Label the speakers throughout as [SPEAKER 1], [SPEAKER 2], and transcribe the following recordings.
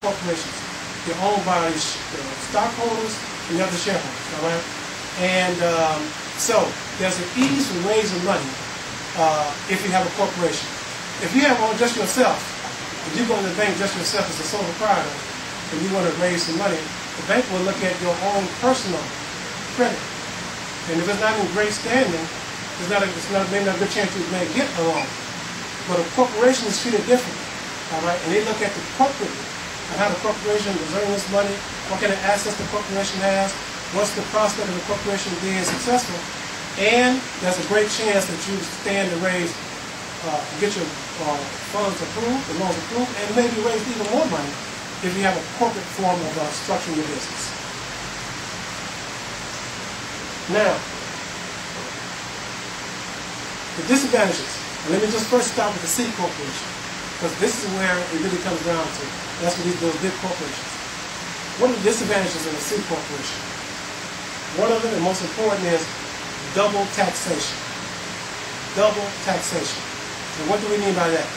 [SPEAKER 1] corporations. They're owned by the stockholders and the other shareholders, all right? And so there's an ease for raising money if you have a corporation. If you have just yourself, if you go to the bank just yourself as a sole proprietor, and you want to raise some money, the bank will look at your own personal credit. And if it's not in great standing, maybe not a good chance you may get a loan. But a corporation is treated differently, all right? And they look at the corporate, and how the corporation is earning this money, what kind of assets the corporation has, what's the prospect of the corporation being successful, and there's a great chance that you stand to raise, get your funds approved, the loans approved, and maybe raise even more money if you have a corporate form of structuring your business. Now, the disadvantages. And let me just first start with the C corporation, because this is where it really comes down to. That's what those big corporations. What are the disadvantages of the C corporation? One of them, and most important, is double taxation. Double taxation. And what do we mean by that?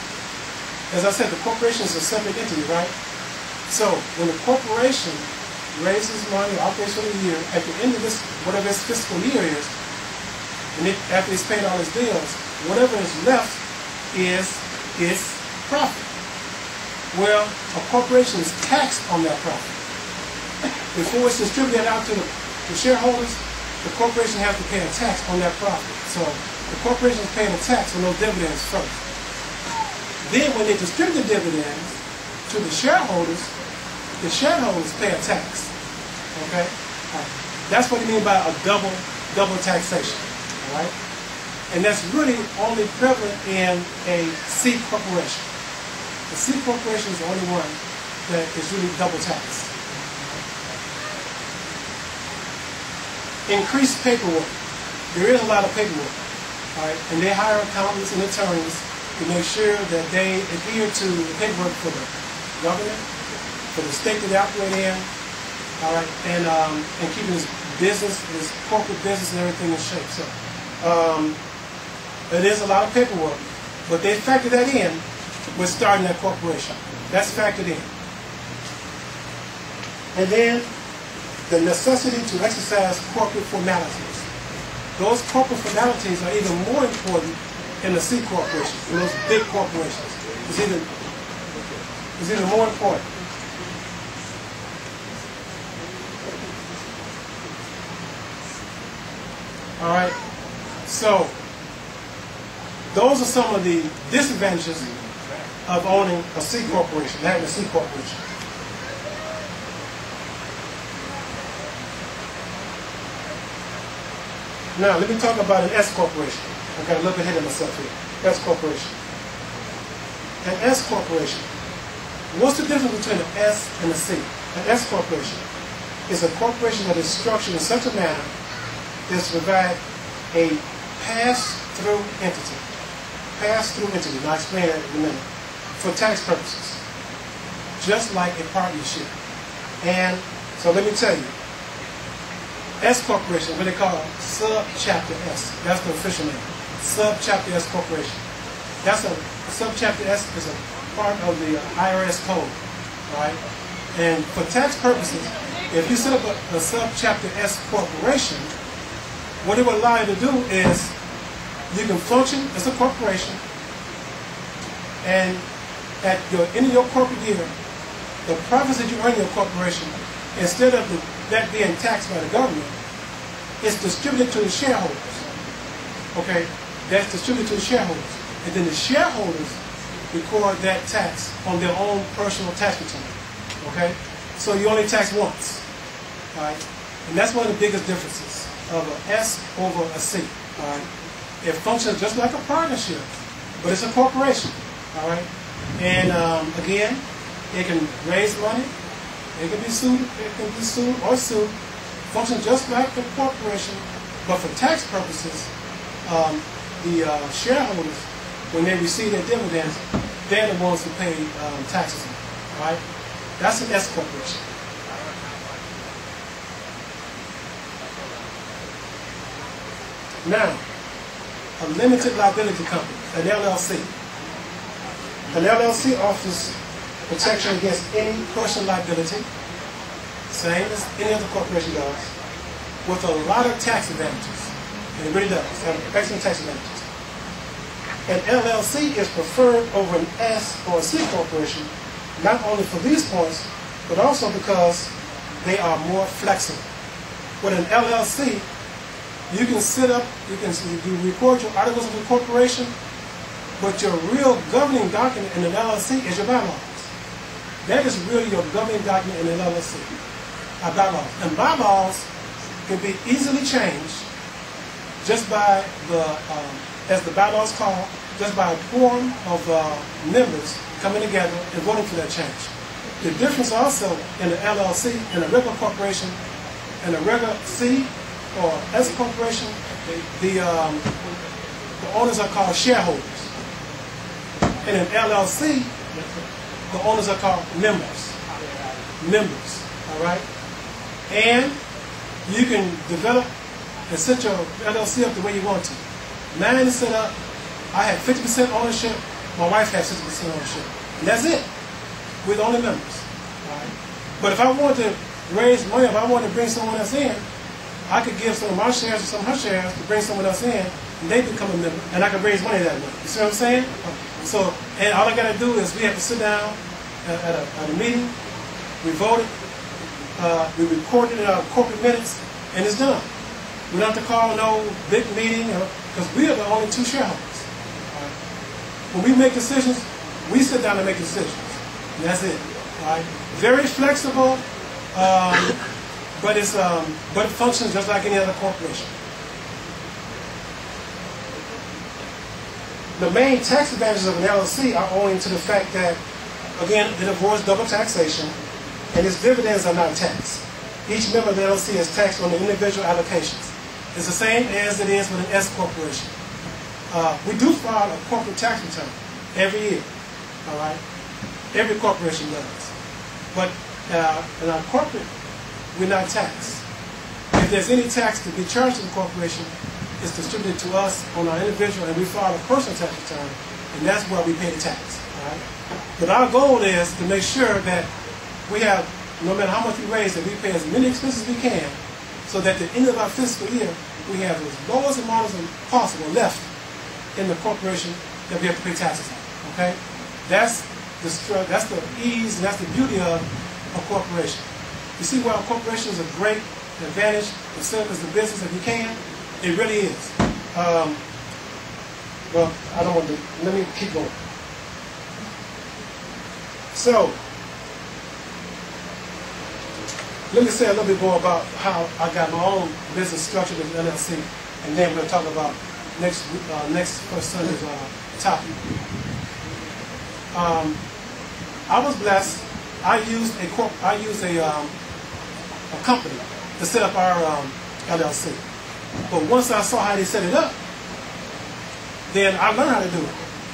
[SPEAKER 1] As I said, the corporation is a separate entity, right? So when the corporation raises money, operates for the year, at the end of this, whatever its fiscal year is, and after it's paid all its bills, whatever is left is its profit. Well, a corporation is taxed on that profit. Before it's distributed out to the shareholders, the corporation has to pay a tax on that profit. So the corporation is paying a tax on those dividends first. Then when they distribute the dividends to the shareholders pay a tax. Okay? That's what you mean by a double taxation. All right? And that's really only prevalent in a C corporation. The C corporation is the only one that is really double taxed. Increased paperwork. There is a lot of paperwork. All right? And they hire accountants and attorneys to make sure that they adhere to the paperwork for the government, for the state that they operate in, all right, and keeping his business, his corporate business and everything in shape. So it is a lot of paperwork, but they factor that in with starting that corporation. That's factored in. And then the necessity to exercise corporate formalities. Those corporate formalities are even more important in the C corporation, in those big corporations. It's even more important. All right. So those are some of the disadvantages of owning a C corporation, having a C corporation. Now, let me talk about an S corporation. I got a little bit ahead of myself here. S corporation. An S corporation. What's the difference between an S and a C? An S corporation is a corporation that is structured in such a manner as to provide a pass-through entity. Pass-through entity. And I'll explain that in a minute. For tax purposes. Just like a partnership. And so let me tell you. S corporation, what they call subchapter S. That's the official name. Subchapter S corporation. That's a subchapter S is a part of the IRS code, right? And for tax purposes, if you set up a subchapter S corporation, what it will allow you to do is you can function as a corporation, and at the end of your corporate year, the profits that you earn in your corporation, instead of that being taxed by the government, it's distributed to the shareholders. Okay? That's distributed to the shareholders. And then the shareholders record that tax on their own personal tax return. Okay? So you only tax once. Alright? And that's one of the biggest differences of an S over a C. Alright? It functions just like a partnership, but it's a corporation. Alright? And again, it can raise money. It can be sued or sued. Functions just like a corporation, but for tax purposes, the shareholders, when they receive their dividends, they're the ones who pay taxes on it. Right? That's an S corporation. Now, a limited liability company, an LLC. An LLC offers protection against any personal liability, same as any other corporation does, with a lot of tax advantages. And it really does have excellent tax advantages. An LLC is preferred over an S or a C corporation, not only for these points, but also because they are more flexible. With an LLC, you can set up, you record your articles of incorporation, but your real governing document in an LLC is your bylaws. That is really your governing document in an LLC, bylaws. And bylaws can be easily changed just by the, as the bylaws call, just by a quorum of members coming together and voting for that change. The difference also in the LLC and a regular corporation and a regular C or S corporation, the owners are called shareholders. In an LLC, the owners are called members. Members, all right? And you can develop and set your LLC up the way you want to. Mine is set up, I have 50% ownership, my wife has 50% ownership. And that's it. We're the only members. All right? But if I want to raise money, if I want to bring someone else in, I could give some of my shares or some of her shares to bring someone else in, and they become a member, and I can raise money that way. You see what I'm saying? So, and all I got to do is we have to sit down at a meeting, we vote it, we record it in our corporate minutes, and it's done. We don't have to call no big meeting, because we are the only two shareholders. Right? When we make decisions, we sit down and make decisions. And that's it. Right? Very flexible, but it functions just like any other corporation. The main tax advantages of an LLC are owing to the fact that, again, it avoids double taxation, and its dividends are not taxed. Each member of the LLC is taxed on the individual allocations. It's the same as it is with an S corporation. We do file a corporate tax return every year, all right? Every corporation does. But in our corporate, we're not taxed. If there's any tax to be charged to the corporation, it's distributed to us on our individual, and we file a personal tax return, and that's where we pay the tax, all right? But our goal is to make sure that we have, no matter how much we raise, that we pay as many expenses as we can, so that at the end of our fiscal year, we have as lowest amount as possible left in the corporation that we have to pay taxes on. Okay, that's the ease and that's the beauty of a corporation. You see, while a corporation is a great advantage to serve as a business if you can, it really is. Well, I don't want to. Let me keep going. So, let me say a little bit more about how I got my own business structured with LLC, and then we'll talk about next first Sunday's topic. I was blessed. I used a company to set up our LLC. But once I saw how they set it up, then I learned how to do it.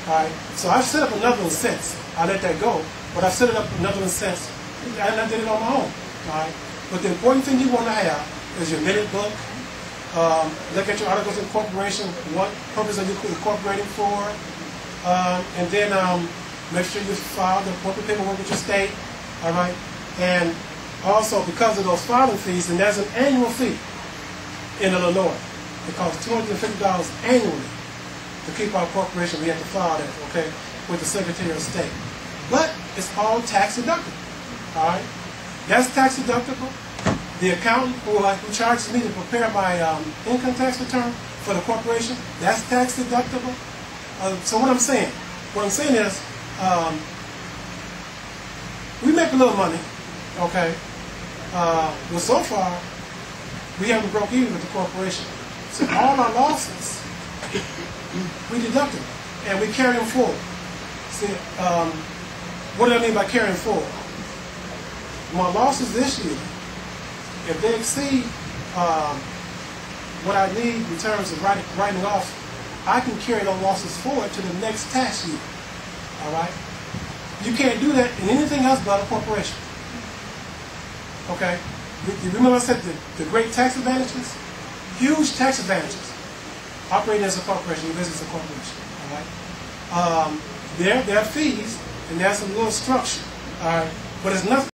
[SPEAKER 1] All right. So I've set up another one since. I let that go, but I've set it up another one since, and I did it on my own. All right. But the important thing you want to have is your minute book. Look at your articles of incorporation, what purpose are you incorporating for, and then make sure you file the corporate paperwork with your state. All right. And also, because of those filing fees, and there's an annual fee in Illinois. It costs $250 annually to keep our corporation. We have to file that, okay, with the Secretary of State. But it's all tax deductible. All right. That's tax deductible. The accountant who charges me to prepare my income tax return for the corporation, that's tax deductible. So what I'm saying is, we make a little money, okay. But so far, we haven't broke even with the corporation. So all our losses, we deduct them, and we carry them forward. See, what do I mean by carrying forward? My losses this year, if they exceed what I need in terms of writing off, I can carry those losses forward to the next tax year. All right? You can't do that in anything else but a corporation. Okay? You remember I said the great tax advantages? Huge tax advantages. Operating as a corporation, your business is a corporation. All right? There are fees, and there's a little structure. All right, but it's nothing